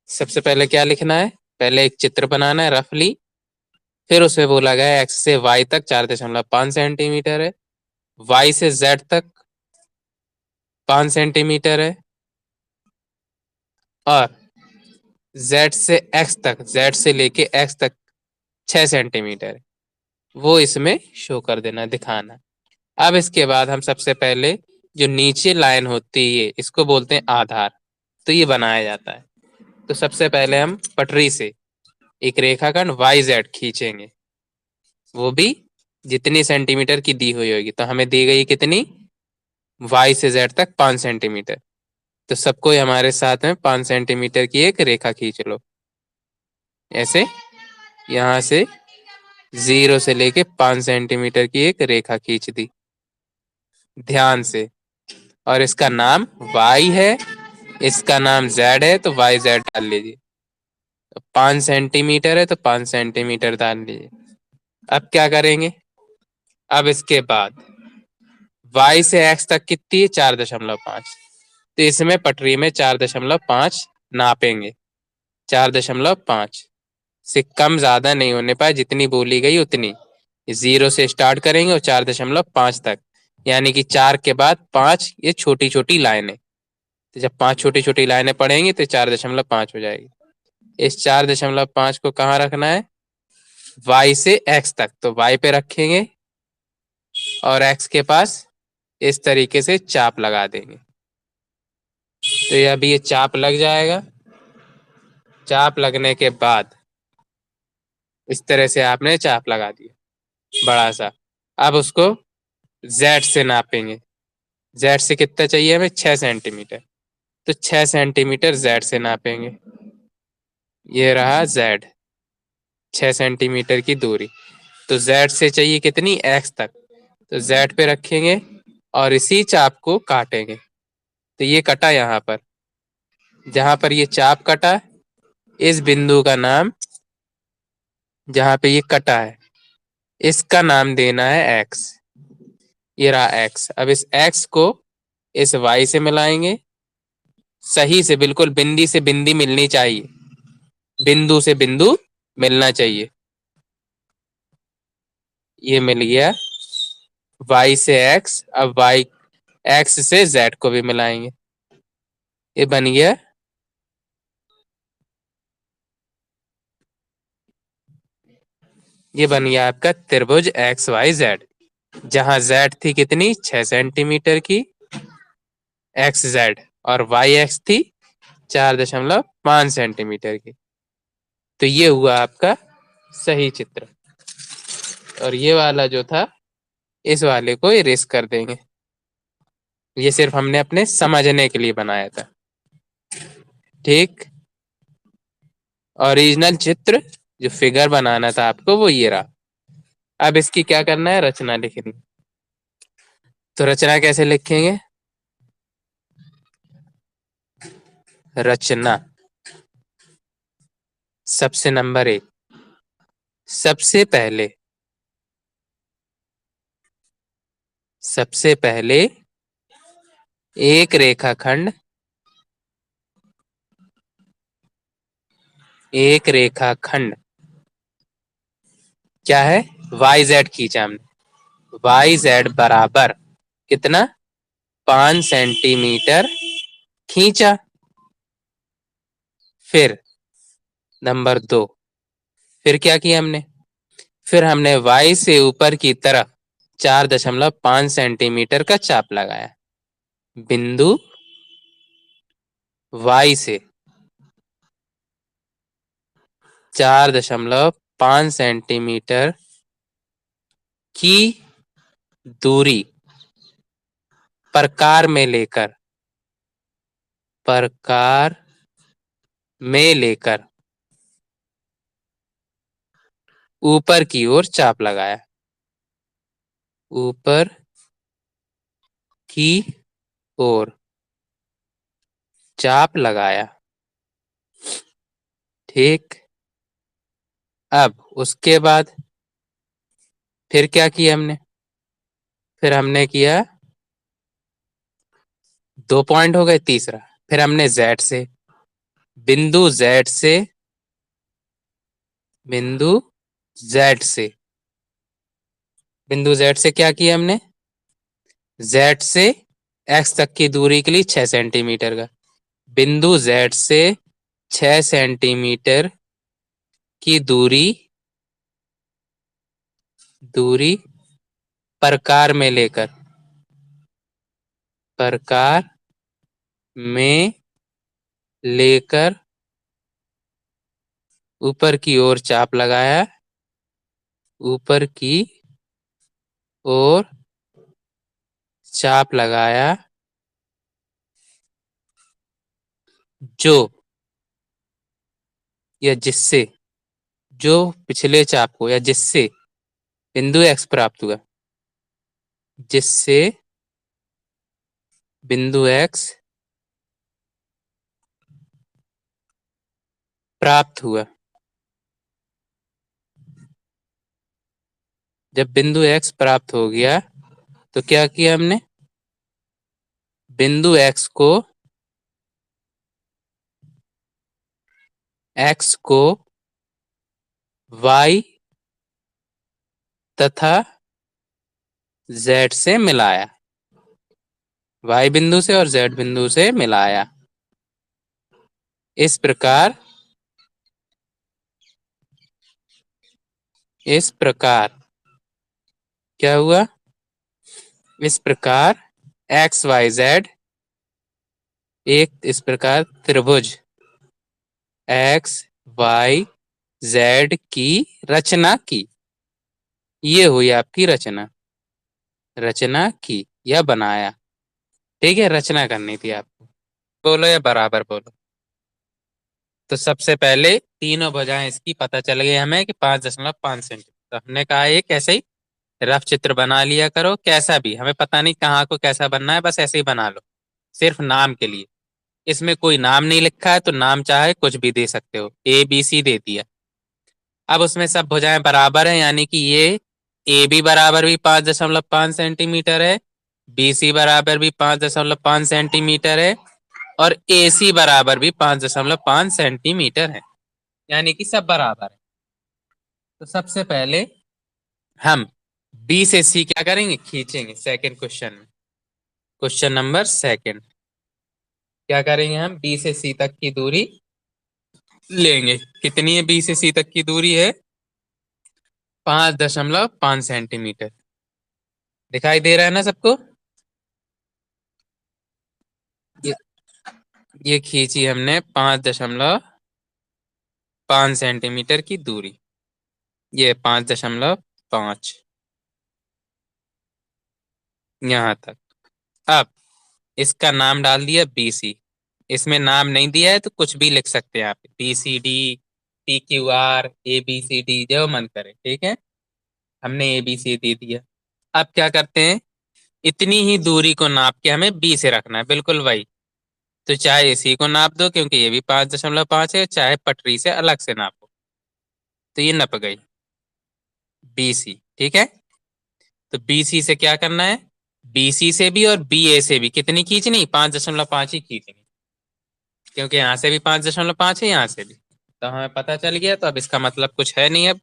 सबसे पहले क्या लिखना है? पहले एक चित्र बनाना है रफली। फिर उसमें बोला गया है एक्स से वाई तक 4.5 सेंटीमीटर है, वाई से जेड तक 5 सेंटीमीटर है, और जेड से एक्स तक, जेड से लेके एक्स तक 6 सेंटीमीटर है। वो इसमें शो कर देना, दिखाना। अब इसके बाद हम सबसे पहले जो नीचे लाइन होती है इसको बोलते हैं आधार। तो ये बनाया जाता है। तो सबसे पहले हम पटरी से एक रेखाखंड वाई जेड खींचेंगे, वो भी जितनी सेंटीमीटर की दी हुई होगी। तो हमें दी गई कितनी? वाई से जेड तक 5 सेंटीमीटर। तो सबको हमारे साथ में 5 सेंटीमीटर की एक रेखा खींच लो। ऐसे यहाँ से 0 से लेके 5 सेंटीमीटर की एक रेखा खींच दी ध्यान से। और इसका नाम y है, इसका नाम z है, तो y z डाल लीजिए। तो 5 सेंटीमीटर है तो 5 सेंटीमीटर डाल लीजिए। अब क्या करेंगे? अब इसके बाद y से x तक कितनी है? 4.5। तो इसमें पटरी में 4.5 नापेंगे। 4.5 से कम ज्यादा नहीं होने पाए, जितनी बोली गई उतनी। 0 से स्टार्ट करेंगे और 4.5 तक, यानी कि 4 के बाद 5, ये छोटी छोटी लाइनें। तो जब 5 छोटी छोटी लाइनें पढ़ेंगी तो 4.5 हो जाएगी। इस 4.5 को कहाँ रखना है? y से x तक। तो y पे रखेंगे और x के पास इस तरीके से चाप लगा देंगे। तो ये अभी ये चाप लग जाएगा। चाप लगने के बाद इस तरह से आपने चाप लगा दिया बड़ा सा। अब उसको z से नापेंगे। z से कितना चाहिए हमें? 6 सेंटीमीटर। तो 6 सेंटीमीटर z से नापेंगे। ये रहा z, 6 सेंटीमीटर की दूरी। तो z से चाहिए कितनी? x तक। तो z पे रखेंगे और इसी चाप को काटेंगे। तो ये कटा यहाँ पर, जहां पर ये चाप कटा, इस बिंदु का नाम, जहां पे ये कटा है, इसका नाम देना है x। ये रहा x। अब इस x को इस y से मिलाएंगे, सही से, बिल्कुल बिंदी से बिंदी मिलनी चाहिए, बिंदु से बिंदु मिलना चाहिए। ये मिल गया y से x। अब y, x से z को भी मिलाएंगे। ये बन गया, ये बन गया आपका त्रिभुज एक्स वाई जेड, जहां z थी कितनी? 6 सेंटीमीटर की एक्स जेड, और वाई एक्स थी 4.5 सेंटीमीटर की। तो ये हुआ आपका सही चित्र। और ये वाला जो था, इस वाले को इरेज कर देंगे। ये सिर्फ हमने अपने समझने के लिए बनाया था। ठीक। ओरिजिनल चित्र जो फिगर बनाना था आपको, वो ये रहा। अब इसकी क्या करना है? रचना लिखनी। तो रचना कैसे लिखेंगे? रचना सबसे नंबर 1, सबसे पहले, सबसे पहले एक रेखाखंड, एक रेखाखंड क्या है? वाई जेड खींचा हमने। वाई जेड बराबर कितना? 5 सेंटीमीटर खींचा। फिर नंबर 2, फिर क्या किया हमने? फिर हमने y से ऊपर की तरफ 4.5 सेंटीमीटर का चाप लगाया। बिंदु y से 4.5 सेंटीमीटर की दूरी प्रकार में लेकर, प्रकार में लेकर ऊपर की ओर चाप लगाया। ऊपर की ओर चाप लगाया। ठीक। अब उसके बाद फिर क्या किया हमने? फिर हमने किया, 2 पॉइंट हो गए। तीसरा, फिर हमने z से बिंदु Z से, बिंदु Z से, बिंदु Z से क्या किया हमने, Z से X तक की दूरी के लिए 6 सेंटीमीटर का, बिंदु Z से 6 सेंटीमीटर की दूरी, दूरी प्रकार में लेकर, प्रकार में लेकर ऊपर की ओर चाप लगाया, ऊपर की ओर चाप लगाया, जो या जिससे, जो पिछले चाप को या जिससे बिंदु X प्राप्त हुआ, जिससे बिंदु X प्राप्त हुआ। जब बिंदु X प्राप्त हो गया तो क्या किया हमने, बिंदु X को Y तथा Z से मिलाया, Y बिंदु से और Z बिंदु से मिलाया। इस प्रकार, इस प्रकार क्या हुआ, इस प्रकार XYZ, एक इस प्रकार त्रिभुज XYZ की रचना की। ये हुई आपकी रचना, रचना की या बनाया। ठीक है, रचना करनी थी आपको। बोलो या बराबर बोलो। तो सबसे पहले तीनों भुजाएं इसकी पता चल गई हमें कि 5.5 सेंटीमीटर। तो हमने कहा एक ऐसे ही रफ चित्र बना लिया करो, कैसा भी, हमें पता नहीं कहाँ को कैसा बनना है, बस ऐसे ही बना लो, सिर्फ नाम के लिए। इसमें कोई नाम नहीं लिखा है तो नाम चाहे कुछ भी दे सकते हो, ABC दे दिया। अब उसमें सब भुजाएं बराबर है, यानी कि ये AB बराबर भी 5.5 सेंटीमीटर है, BC बराबर भी 5.5 सेंटीमीटर है, और AC बराबर भी 5.5 सेंटीमीटर है, यानी कि सब बराबर है। तो सबसे पहले हम B से C क्या करेंगे, खींचेंगे। सेकंड क्वेश्चन में, क्वेश्चन नंबर सेकंड, क्या करेंगे हम, B से C तक की दूरी लेंगे। कितनी है B से C तक की दूरी है, 5.5 सेंटीमीटर। दिखाई दे रहा है ना सबको। ये ये खींची हमने 5.5 सेंटीमीटर की दूरी, ये 5.5 यहाँ तक। अब इसका नाम डाल दिया BC। इसमें नाम नहीं दिया है तो कुछ भी लिख सकते हैं आप, BCD, PQR, ABCD, जो मन करे। ठीक है, हमने ABC दे दिया। अब क्या करते हैं, इतनी ही दूरी को नाप के हमें B से रखना है, बिल्कुल वही। तो चाहे इसी को नाप दो क्योंकि ये भी 5.5 है, चाहे पटरी से अलग से नापो, तो ये नप गई BC। ठीक है, तो BC से क्या करना है, BC से भी और BA से भी कितनी खींचनी, 5.5 ही खींचनी, क्योंकि यहाँ से भी 5.5 है, यहाँ से भी। तो हमें पता चल गया, तो अब इसका मतलब कुछ है नहीं अब।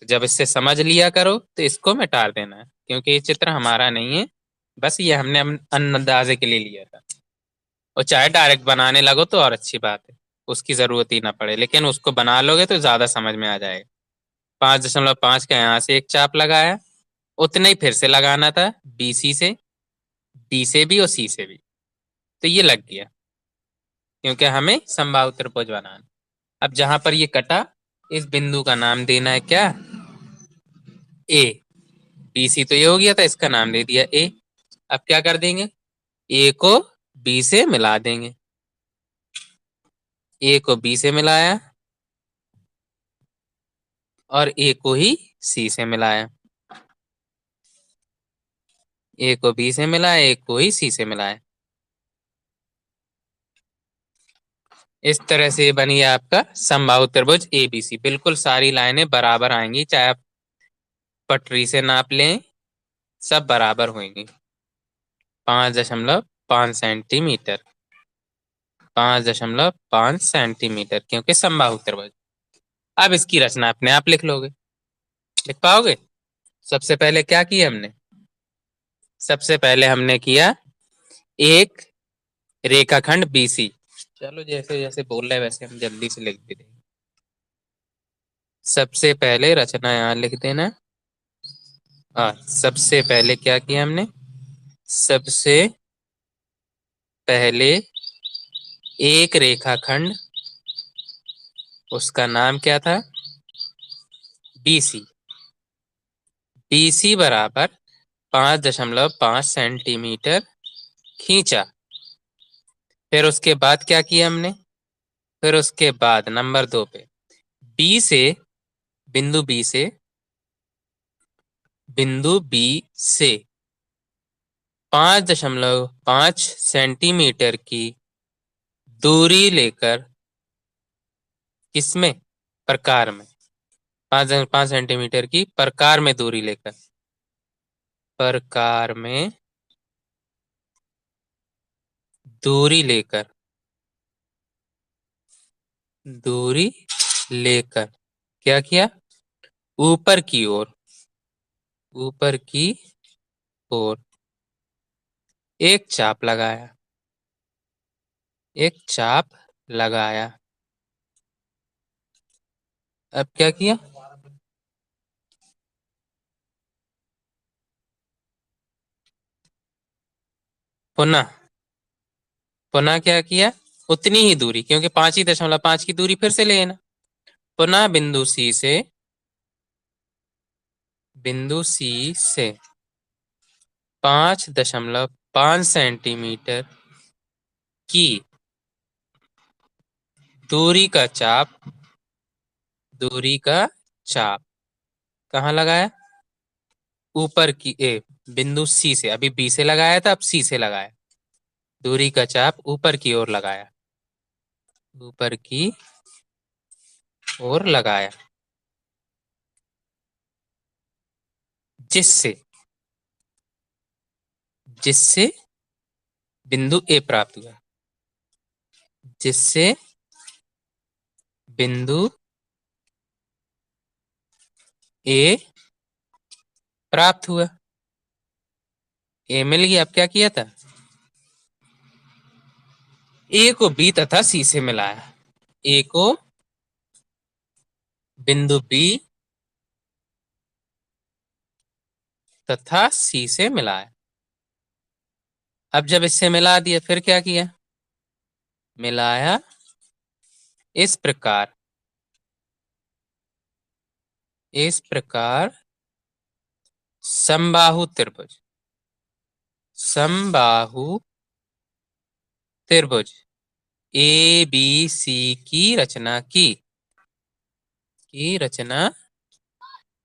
तो जब इससे समझ लिया करो तो इसको मिटा देना है, क्योंकि ये चित्र हमारा नहीं है, बस ये हमने अंदाजे के लिए लिया था। और चाहे डायरेक्ट बनाने लगो तो और अच्छी बात है, उसकी जरूरत ही ना पड़े, लेकिन उसको बना लोगे तो ज्यादा समझ में आ जाएगा। 5.5 का यहाँ से एक चाप लगाया, उतना ही फिर से लगाना था BC से, D से भी और C से भी, तो ये लग गया, क्योंकि हमें समबाहु त्रिभुज बनाना। अब जहां पर ये कटा, इस बिंदु का नाम देना है क्या, A। BC तो ये हो गया था, इसका नाम दे दिया A। अब क्या कर देंगे, A को B से मिला देंगे। A को B से मिलाया और A को ही C से मिलाया, A को B से मिलाया, A को ही C से मिलाया। इस तरह से बनी आपका समबाहु त्रिभुज ABC। बिल्कुल सारी लाइनें बराबर आएंगी, चाहे आप पटरी से नाप लें, सब बराबर होंगी। 5.5 सेंटीमीटर। 5.5 सेंटीमीटर, क्योंकि समबाहु त्रिभुज। अब इसकी रचना अपने आप लिख लोगे, लिख पाओगे? सबसे पहले क्या किया हमने? सबसे पहले हमने किया एक रेखाखंड बीसी। चलो जैसे जैसे बोल रहे वैसे हम जल्दी से लिख भी देंगे। सबसे पहले रचना यहाँ लिख देना। सबसे पहले क्या किया हमने? सबसे पहले एक रेखाखंड, उसका नाम क्या था? बीसी। बीसी बराबर 5.5 सेंटीमीटर खींचा। फिर उसके बाद क्या किया हमने? फिर उसके बाद नंबर 2 पे बी से, बिंदु बी से, बिंदु बी से 5.5 सेंटीमीटर की दूरी लेकर, किसमें? प्रकार में। 5.5 सेंटीमीटर की प्रकार में दूरी लेकर, प्रकार में दूरी लेकर, दूरी लेकर क्या किया? ऊपर की ओर, ऊपर की ओर एक चाप लगाया, एक चाप लगाया। अब क्या किया? पुनः, पुनः क्या किया? उतनी ही दूरी, क्योंकि 5.5 की दूरी फिर से लेना। पुनः बिंदु सी से, बिंदु सी से 5.5 सेंटीमीटर की दूरी का चाप, दूरी का चाप कहाँ लगाया? ऊपर की बिंदु सी से, अभी बी से लगाया था, अब सी से लगाया। दूरी का चाप ऊपर की ओर लगाया, ऊपर की ओर लगाया, जिससे, जिससे बिंदु ए प्राप्त हुआ, जिससे बिंदु ए प्राप्त हुआ। ए मिल गया। अब क्या किया था? ए को बी तथा सी से मिलाया, ए को बिंदु बी तथा सी से मिलाया। अब जब इससे मिला दिया, फिर क्या किया? मिलाया इस प्रकार, इस प्रकार समबाहु त्रिभुज, समबाहु त्रिभुज ए बी सी की रचना की, की रचना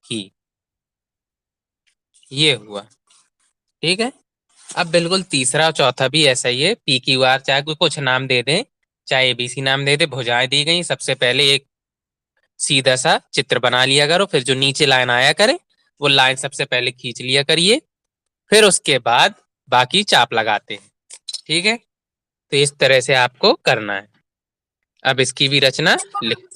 की। ये हुआ, ठीक है। अब बिल्कुल तीसरा और चौथा भी ऐसा ही है। पी क्यू आर, चाहे कोई कुछ नाम दे दे, चाहे एबीसी नाम दे दे, भुजाएं दी गई। सबसे पहले एक सीधा सा चित्र बना लिया करो, फिर जो नीचे लाइन आया करे वो लाइन सबसे पहले खींच लिया करिए, फिर उसके बाद बाकी चाप लगाते हैं, ठीक है। तो इस तरह से आपको करना है। अब इसकी भी रचना लिख